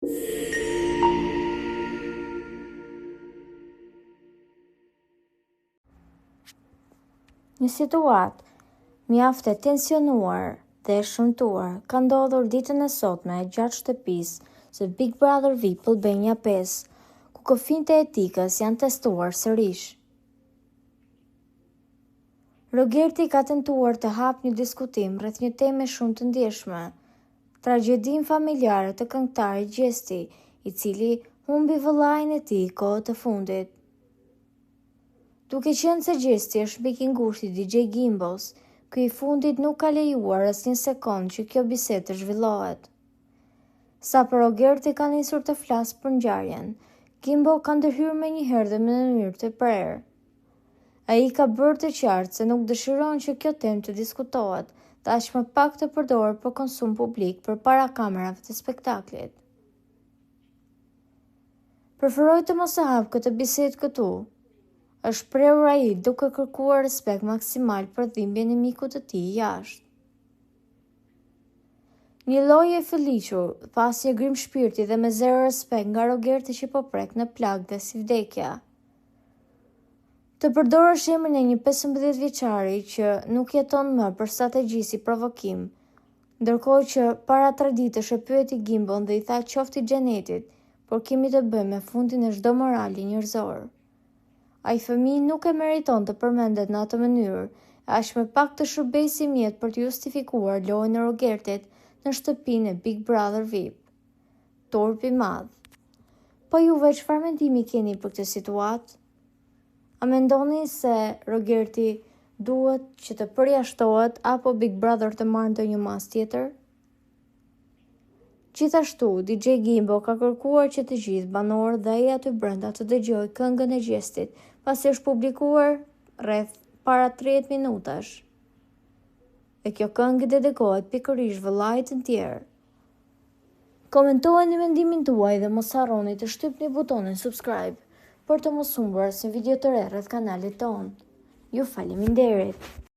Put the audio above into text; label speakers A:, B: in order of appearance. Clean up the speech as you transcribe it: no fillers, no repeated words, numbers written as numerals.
A: Një situatë mjaft e tensionuar dhe e shëmtuar ka ndodhur ditën e sotme gjatë shtëpisë së Big Brother VIP Albania 5, ku kufijtë e etikës janë testuar sërish. Rogerti ka tentuar të hapë një diskutim rreth një teme shumë të ndjeshme, tragjedinë familjare të këngëtarit Gjesti, i cili humbi vëllain e tij kohë të fundit. Duke qenë se Gjesti është mik i ngushtë i DJ Gimbos, ky i fundit nuk ka lejuar asnjë sekond që kjo bisedë të zhvillohet. Sa për Rogerti ka nisur të flasë për ngjarjen, Gimbo ka ndërhyrë menjëherë dhe në mënyrë të prerë. Ai ka bërë të qartë se nuk dëshiron që kjo temë të diskutohet, dhe aq më pak të përdoret për konsum publik përpara kamerave të spektaklit. Preferoj të mos e hap këtë bisedë këtu, është prerur ai duke kërkuar respekt maksimal për dhimbjen e mikut të tij jashtë. Një lloj e fëlliqur, pas një grim shpirti dhe me zero respekt nga Rogerti që po prek në plagë dhe si vdekja. Të përdorësh emrin e një 15 vjeçari që nuk jeton më për strategji si provokim, ndërkohë që para 3 ditësh e pyeti Gimbon dhe i tha qofti xhenetit, por kemi të bëjmë me fundin e çdo morali njerëzor. Ai fëmijë nuk e meriton të përmendet në atë mënyrë, e aq më pak të shërbejë si mjet për të justifikuar lojën e Rogertit në shtëpinë e Big Brother VIP. Turp i madh. Po juve çfarë mendimi keni për këtë situatë? A mendoni se Rogerti duhet që të përjashtohet apo Big Brother të marrë ndonjë mas tjetër? Gjithashtu, DJ Gimbo ka kërkuar që të gjithë banorët dhe ai aty brenda të dëgjojë këngën e Gjestit, pasi është publikuar rreth para 30 minutash. Dhe kjo këngë dedikohet pikërisht vëllait të tjerë. Komentojeni mendimin tuaj dhe mos harroni të shtypni butonin subscribe për të mos humbuar asnjë video të re rreth kanalit tonë. Ju faleminderit.